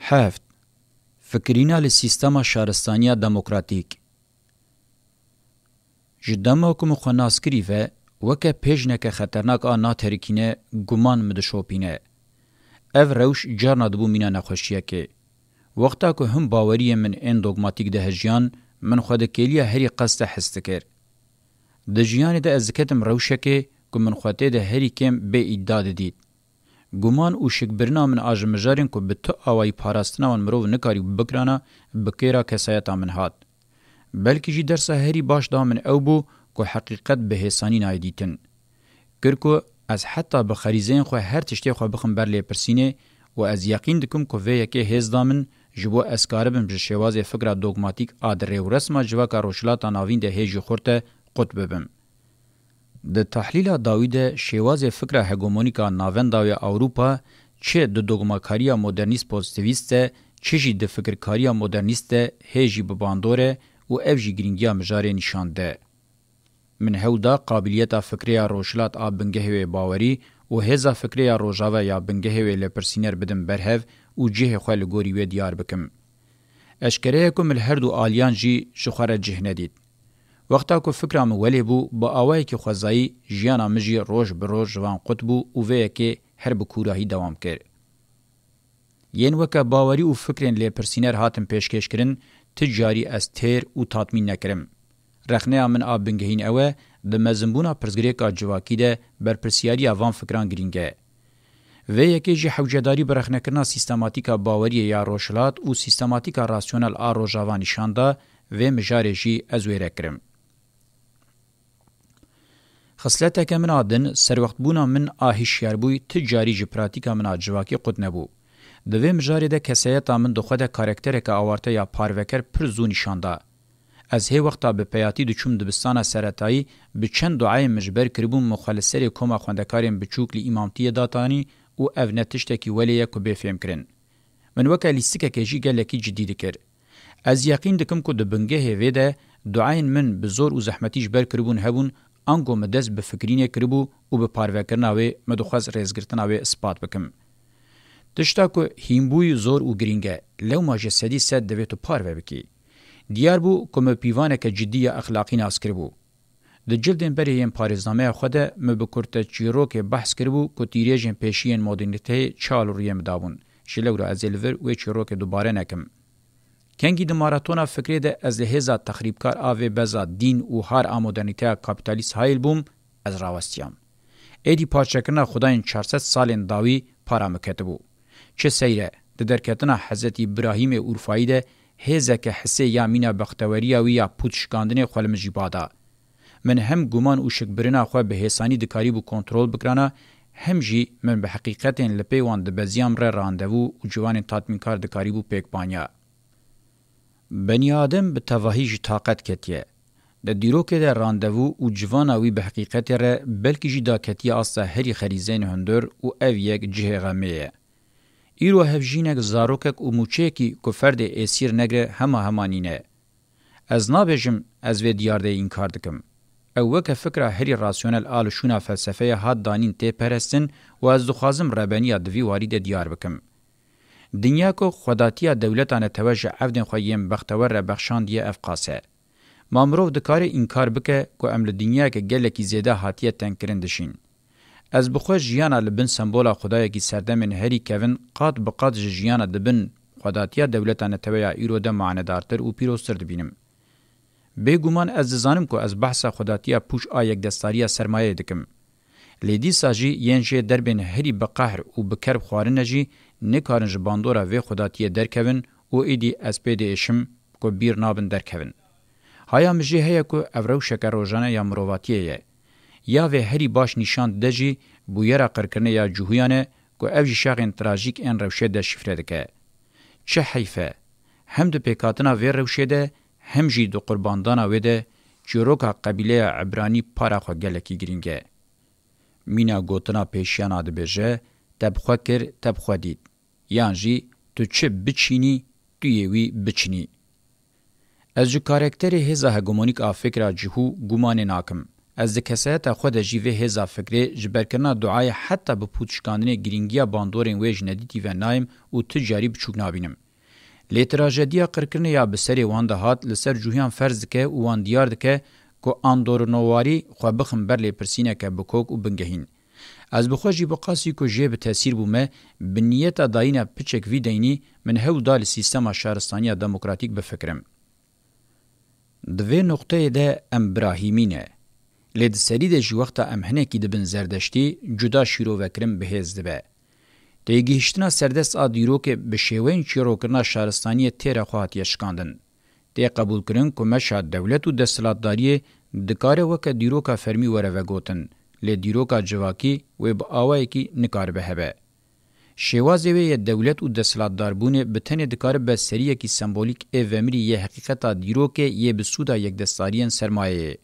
هفت فکرینا لسیستما شارستانیا دموکراتیک جدما حکم خناسکری و وکه پیجنک خطرناک آنا ترکینه گمان مدشوپینه. او روش جارنا دبو مینا نخوشیه که وقتا که هم باوریه من این دوگماتیک ده جیان من خود کلیه هری قصد حست کر. ده جیان ده ازکتم روشه که من خواته ده هری کم به ایداد دید. گمان او شکبرنا من آجمجارین که به تو آوائی پاراستنا و مروو نکاری بکرانا بکیرا کسایتا من هاد. بلکه جی درسا هری باش دا من او بو که حقیقت به حسانی نایدیتن. کرکو از حتی بخریزین خو هر تشتی خو بخم بر لی پرسینه و از یقین دکم که وی یکی هز دامن جبو اسکاربم بشواز فکر دوگماتیک آدره و رسم جواکا روشلاتا ناوین ده هیجی خورته قطب ببم. د تحلیل داوید شواز فکر هگمونیکا ناونداوی اوروپا چه د دوگماکاریا مدرنیست پوزیتیویست چه جی د فکرکاریا مدرنیست هیجی بباندوره و افجی گرینگیا مجاری نشانده. من هودا قابلیتا فکریا روشلات آبنگهوی باوری و هزا فکریا روژاوه یا بنگهوی لپرسینر بدم برهو و جه خواه لگوریوی دیار بکم. اشکره کم الهر دو آلیان جی شخوار جه ندید. وقتا که فکرام ولی بو با آوائی که خوزایی جیانا مجی روش بروش جوان قطبو و ویه که هر بکوراهی دوام کرد. ین وکا باوری و فکرین لی پرسینر هاتم پیشکش کرن تجاری از تیر و تاطمین نکرم. رخنه من آب بنگهین اوه ده مزنبونا پرزگریکا جواکی ده بر پرسیاری آوان فکران گرینگه. ویه که جی حوجداری برخنه کرنا سیستماتیکا باوری یا روشلات و سیستماتیکا راسیونل آروژاوانی شانده و مجاره جی ازویره کرم. خصلتا که من آدن سر وقت بونا من آهشیار بوی تجاری جی پراتیکا من آجواکی قد نبو. دوی مجاری ده کسایتا من دو خود کارکتره که آوارته یا پاروکر پر زو نشانده. از هی وقتا به پیاتی دو چوم دبستان سرطایی به چند دعای مجبر کربون مخالصری کما خوندکاریم بچوک لی امامتی داتانی و او نتشتکی ولیه که بفهم کرن. من وکا لیستکه که جی گلکی جدید کر. از یقین دکم که دو بنگه هیوه ده دعاین من بزور و زحمتیش بر کربون هبون انگو مدز به فکرینه کربو و به پاروکرناوی مدوخواز ریزگرتناوی اثبات بکم. تشتا که هیمبوی زور و گرینگه لو ما جسدی سد دویتو پارو بکی. دیار بو که مپیوانه که جدی اخلاقی ناس کربو. د جلدین بری یم پاریزنامه خود مبکورت چیرو که بحث کربو که تیریجین پیشین مدرنیته چال رویم دابون. شلو را از الور و چیرو که دوباره نکم. کنگی د ماراتونا فکری ده از لحظه تخریبکار آوه بزا دین و هر آمودرنیته کپیتالیست هایل بوم از راوستیام. ایدی پارچکرنا خداین 400 سالین داوی پارا مکتبو. چه سیره د درکتنا حضرت ابراهیم اورفایی ده هزه که حسه یا مینا بختوریا و یا پوتشکاندن خلم جیبادا. من هم گمان و شکبرنا خواه به حسانی دکاری بو کنترول بکرانا هم جی من به حقیقتین لپیوان ده بزیام ره راندوو و جوان تاتمینکار دکاری بو پیک بانیا. بنی آدم به تواهی طاقت کتیه. ده دیروکه ده راندوو و جواناوی به حقیقت ره بلکی جی دا کتیه آسا هری خریزین هندر و او یک جه غمیه. ایرو هفجینک زاروکک و موچهکی که فرد اسیر نگره همانینه. از نابجم از وی دیارده این کار دکم. او وکه فکره هری راسیونل آلشونا فلسفه هاد دانین تی پرستن و از دخوازم ربانی دوی وارید دیار بکم. دنیا که خوداتی دولتان توجه عفدن خواهیم بختور را بخشان دیه افقاسه. مامروف دکار این کار بکه که امل دنیا که گلکی زیده حاتیه تنکرندشین. از بخوش جیانا لبن سمبولا خدای کی سردمن هری کوین قاد بقاد جیانا دبن خداتیا دولتان تویا ایرو ده معنادارتر او پیروستر دبینم. بگومان از زانم کو از بحث خداتیا پوش آیک دستاریا سرمایه دکم. لیدی ساجی ینجه دربن هری بقهر او بکرب خوارنجی نکارنج باندورا و خداتیا درکوین او ایدی از پید اشم کو بیر نابن درکوین. هایا مجی هیا کو اورو شکر روزانه یا مرواتیه یا و هری باش نشان دجی بویرا قرکرنه یا جوهیانه که اوجی شاقین تراژیک این روشه ده شفره دکه. چه حیفه؟ هم ده پیکاتنا وی روشه ده هم جی دو قرباندانا وی ده چیروکا قبیله عبرانی پارا خو گلکی گرینگه. مینا گوتنا پیشیانا ده بجه تبخوا کر تبخوا دید. یان جی تو چه بچینی تو یوی بچینی. از جو کارکتر هزا هگمونیک آفکر جهو گمان ناکم. از کسایت خود جیوه هزا فکری جبرکرنا دعای حتی به پوچکاندن گرینگیا باندورین ویج ندیتی و نایم و تجاری بچوک نابینم. لی تراژدیا قرکرنه یا بسری وان دهات لسر جوهیان فرض که و وان دیار دکه که اندورنواری خو بخم بر لی پرسینه که بکوک و بنگهین. از بخوجی بقاسی که جه به تاثیر بومه بنیت داینه پچک وی دینی من هول دال سیستم شهرستانی دموکراتیک بفکرم. دوی نقطه ده ابراهیمینه. لید سری ده جوختا امهنه کی دبن زردشتی جدا شیرو وکرم بهز دبه. دیگهشتنا سردست آدیرو که به شیوین چیرو کرنا شهرستانی تیره خواهد یشکاندن. دی قبول کرن که مشا دولت و دستلاتداری دکاره وکا دیروکا فرمی وره وگوتن. لی دیروکا جواکی و با آوائی کی نکار به هبه. شیوازی وی دولت و دستلاتدار بونه بتنی دکاره به سریه کی سمبولیک ومری یه حقیقتا دیروکه یه بسودا یک دستاریان سرمایه.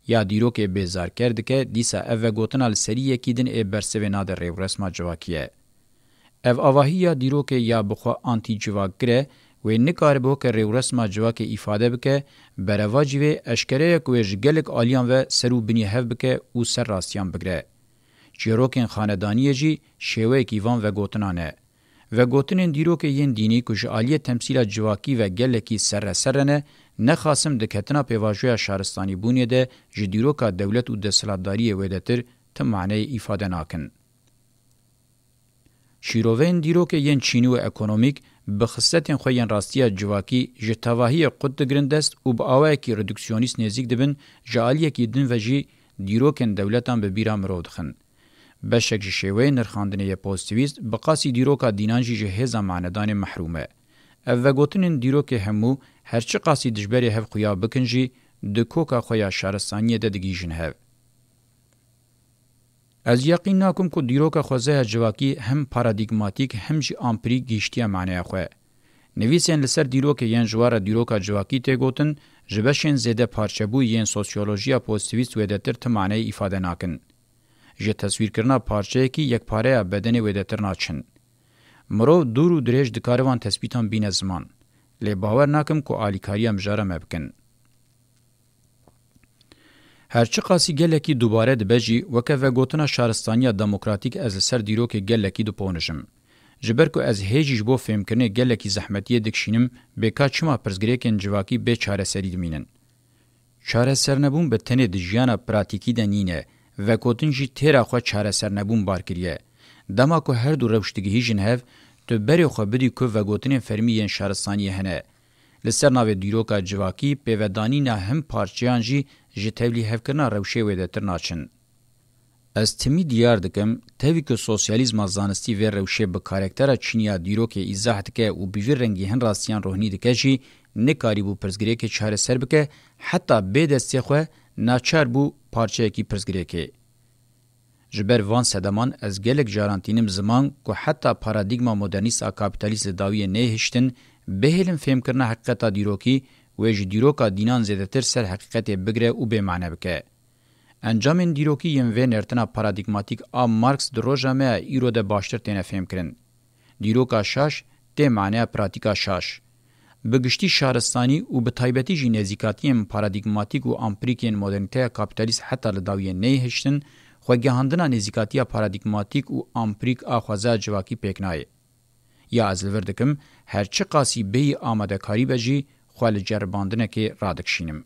یا دیروکه بیزار کرد که دیسا او گوتنال سریه کی دن برسوه ناده ریو رسما جواکیه. او آواهی یا دیروکه یا بخوا آنتی جواک گره و نکار بو که ریو رسما جواک ایفاده بکه برواجی و اشکره کویج گلک آلیان و سرو بنی هف بکه و سر راستیان بگره. چیروکین خاندانیه جی شیوه کیوان و گوتنانه. و گوتنین دیروکه ین دینی کج آلیه تمثیل جواکی و گلکی سر سرنه نخاسم دکتنا پیواجویا شهرستانی بونیه ده جدیروکا دولت و دستلاتداری ویدتر تم معنی ایفاده ناکن. شیروین دیروکه ین چینی و اکونومیک بخصتین خوین راستیا جواکی جتواهی قد گرندست و با آوه کی ردکسیونیست نزیک دبن جالیه کی دن و جی دیروکن دولتان به بیرام رو دخن. بشک شیوه نرخاندنه پوزیتیویست بقاسی دیروکا دینانجی جهزا معندان محرومه. او گوتنین دیروکه همو هرچی قاسی دجبری هف خویا بکنجی دکوکا خویا شهرستانی ده دگیجن هف. از یقین ناکم که دیروکا خوزه جواکی هم پارادیگماتیک هم جی آمپری گیشتیا معنی خواه. نویسین لسر دیروکه ین جوار دیروکا جواکی تی گوتن جبشین زیده پارچبو ین سوسیولوژیا پوزیتیویست ویدتر تمعنی ایفاده ناکن. جه تصویر کرنا پارچه کی یک پاره بدن ویدتر ناچن. مرو دور و دریج دکاروان تثبیتان بین زمان. لی باور ناکم که آلیکاری مجاره مبکن. هرچی قاسی گلکی دوباره دبجی وکه و گوتنا شهرستانی دموکراتیک از سر دیروک گلکی دو پونشم. جبر که از هیجیش بو فهم کرنه گلکی زحمتیه دکشینم بکا چما پرزگریکن جواکی به چاره سری دمینن. چاره سر نبون به تنه دجیانا پراتیکی دنینه و گوتنجی تیرا خوا چاره سر نبون بار کریه. دما که هر دو روشتگی هیجن هف تو بری خوا بدی که و گوتنین فرمی ین شهرستانی هنه. لسر ناو دیروکا جواکی پیودانی نه هم پارچیان جی جتولی هفکرنا روشه ویدتر ناچن. از تمی دیار دکم تاوی که سوسیالیزم زانستی و روشه به کارکتر چینیا دیروک ایزاح دکه و بیویر رنگی هن راستیان روحنی دکه جی نکاری بو پرزگری که چاره سر بکه حتی به دستی خواه ناچار بو پارچه کی پرزگری که. جبر وان سدمان از گلک جارانتینم زمان که حتی پارادیگما مدرنیست کابیتالیست داویه نهشتن بهلم فهم کرنا حقیقتا دیروکی و اج دیروکا دینان زیدتر سر حقیقت بگره و به معنی بکه. انجام دیروکی یم و نرتنا پارادیگماتیک آم مارکس در روژامه ایرو ده باشتر تینه فهم کرن. دیروکا شاش ده معنی پراتیکا شاش. بگشتی شهرستانی و به تایبتی جی نزیکاتی یم پارادیگماتیک و امپریکین مدرنیته کابیتالیست حتی لداویه نهشتن خواه هندنا نزیکاتی پارادیگماتیک و امپریک آخوازه جواکی پیکنایه. یا از الوردکم هرچی قاسی بی آماده کاری بجی خواه لجرباندنه که رادکشینم.